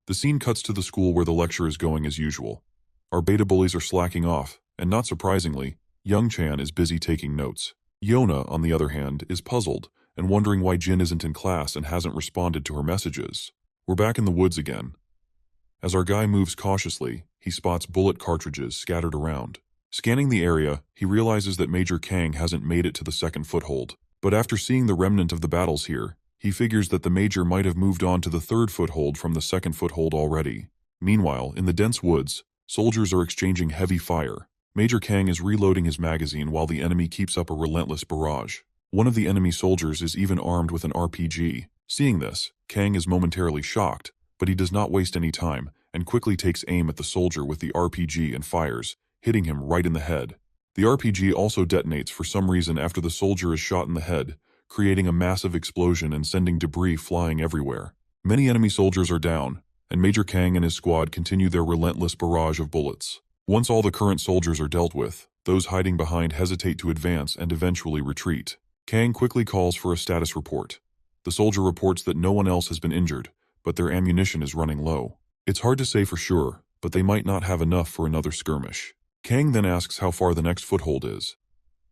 The scene cuts to the school where the lecture is going as usual. Our beta bullies are slacking off, and not surprisingly, Young Chan is busy taking notes. Yona, on the other hand, is puzzled and wondering why Jin isn't in class and hasn't responded to her messages. We're back in the woods again. As our guy moves cautiously, he spots bullet cartridges scattered around. Scanning the area, he realizes that Major Kang hasn't made it to the second foothold. But after seeing the remnant of the battles here, he figures that the Major might have moved on to the third foothold from the second foothold already. Meanwhile, in the dense woods, soldiers are exchanging heavy fire. Major Kang is reloading his magazine while the enemy keeps up a relentless barrage. One of the enemy soldiers is even armed with an RPG. Seeing this, Kang is momentarily shocked, but he does not waste any time and quickly takes aim at the soldier with the RPG and fires, hitting him right in the head. The RPG also detonates for some reason after the soldier is shot in the head, creating a massive explosion and sending debris flying everywhere. Many enemy soldiers are down, and Major Kang and his squad continue their relentless barrage of bullets. Once all the current soldiers are dealt with, those hiding behind hesitate to advance and eventually retreat. Kang quickly calls for a status report. The soldier reports that no one else has been injured, but their ammunition is running low. It's hard to say for sure, but they might not have enough for another skirmish. Kang then asks how far the next foothold is.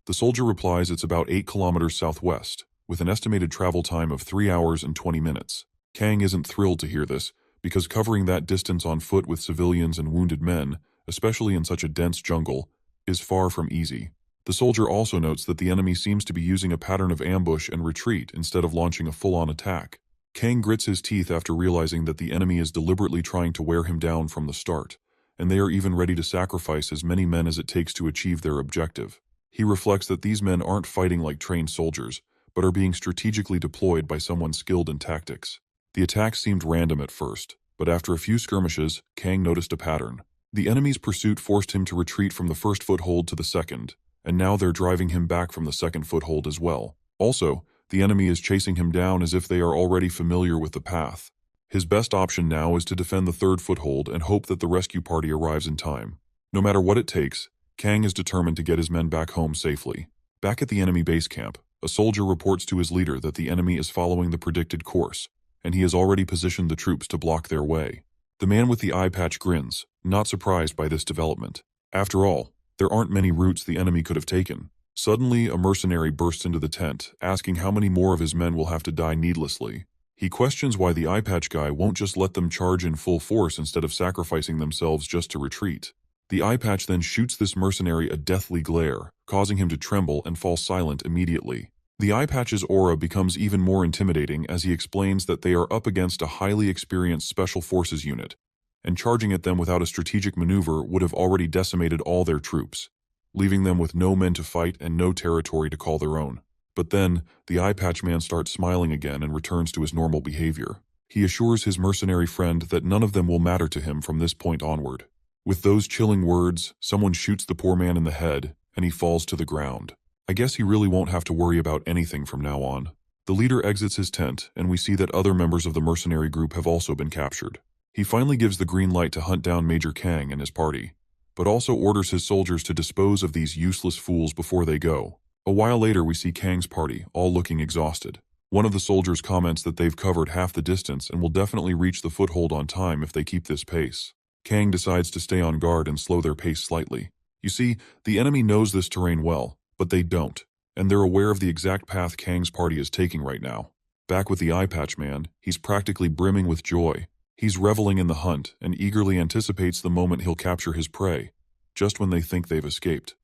The soldier replies it's about 8 kilometers southwest, with an estimated travel time of 3 hours and 20 minutes. Kang isn't thrilled to hear this, because covering that distance on foot with civilians and wounded men, especially in such a dense jungle, is far from easy. The soldier also notes that the enemy seems to be using a pattern of ambush and retreat instead of launching a full-on attack. Kang grits his teeth after realizing that the enemy is deliberately trying to wear him down from the start, and they are even ready to sacrifice as many men as it takes to achieve their objective. He reflects that these men aren't fighting like trained soldiers, but are being strategically deployed by someone skilled in tactics. The attack seemed random at first, but after a few skirmishes, Kang noticed a pattern. The enemy's pursuit forced him to retreat from the first foothold to the second, and now they're driving him back from the second foothold as well. Also, the enemy is chasing him down as if they are already familiar with the path. His best option now is to defend the third foothold and hope that the rescue party arrives in time. No matter what it takes, Kang is determined to get his men back home safely. Back at the enemy base camp, a soldier reports to his leader that the enemy is following the predicted course, and he has already positioned the troops to block their way. The man with the eye patch grins, not surprised by this development. After all, there aren't many routes the enemy could have taken. Suddenly, a mercenary bursts into the tent, asking how many more of his men will have to die needlessly. He questions why the eye patch guy won't just let them charge in full force instead of sacrificing themselves just to retreat. The eye patch then shoots this mercenary a deathly glare, causing him to tremble and fall silent immediately. The eye patch's aura becomes even more intimidating as he explains that they are up against a highly experienced special forces unit, and charging at them without a strategic maneuver would have already decimated all their troops, leaving them with no men to fight and no territory to call their own. But then, the eye patch man starts smiling again and returns to his normal behavior. He assures his mercenary friend that none of them will matter to him from this point onward. With those chilling words, someone shoots the poor man in the head, and he falls to the ground. I guess he really won't have to worry about anything from now on. The leader exits his tent, and we see that other members of the mercenary group have also been captured. He finally gives the green light to hunt down Major Kang and his party, but also orders his soldiers to dispose of these useless fools before they go. A while later, we see Kang's party, all looking exhausted. One of the soldiers comments that they've covered half the distance and will definitely reach the foothold on time if they keep this pace. Kang decides to stay on guard and slow their pace slightly. You see, the enemy knows this terrain well, but they don't, and they're aware of the exact path Kang's party is taking right now. Back with the eye patch man, he's practically brimming with joy. He's reveling in the hunt and eagerly anticipates the moment he'll capture his prey, just when they think they've escaped.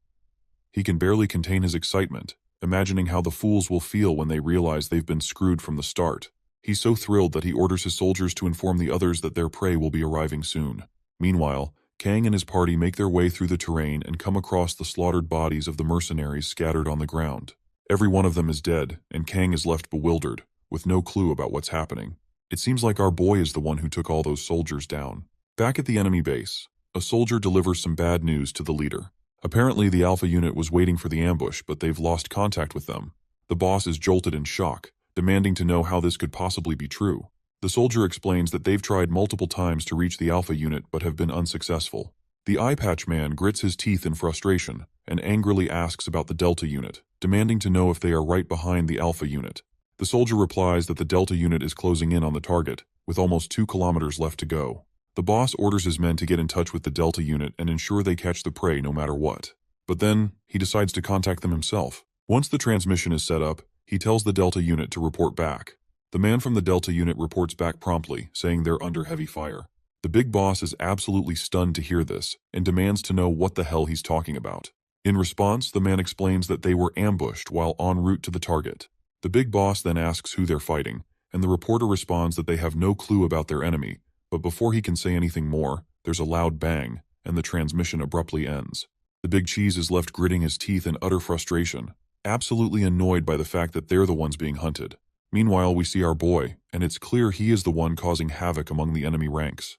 He can barely contain his excitement, imagining how the fools will feel when they realize they've been screwed from the start. He's so thrilled that he orders his soldiers to inform the others that their prey will be arriving soon. Meanwhile, Kang and his party make their way through the terrain and come across the slaughtered bodies of the mercenaries scattered on the ground. Every one of them is dead, and Kang is left bewildered, with no clue about what's happening. It seems like our boy is the one who took all those soldiers down. Back at the enemy base, a soldier delivers some bad news to the leader. Apparently, the Alpha unit was waiting for the ambush, but they've lost contact with them. The boss is jolted in shock, demanding to know how this could possibly be true. The soldier explains that they've tried multiple times to reach the Alpha unit but have been unsuccessful. The eye patch man grits his teeth in frustration and angrily asks about the Delta unit, demanding to know if they are right behind the Alpha unit. The soldier replies that the Delta unit is closing in on the target, with almost 2 kilometers left to go. The boss orders his men to get in touch with the Delta unit and ensure they catch the prey no matter what. But then, he decides to contact them himself. Once the transmission is set up, he tells the Delta unit to report back. The man from the Delta unit reports back promptly, saying they're under heavy fire. The big boss is absolutely stunned to hear this, and demands to know what the hell he's talking about. In response, the man explains that they were ambushed while en route to the target. The big boss then asks who they're fighting, and the reporter responds that they have no clue about their enemy, but before he can say anything more, there's a loud bang, and the transmission abruptly ends. The big cheese is left gritting his teeth in utter frustration, absolutely annoyed by the fact that they're the ones being hunted. Meanwhile, we see our boy, and it's clear he is the one causing havoc among the enemy ranks.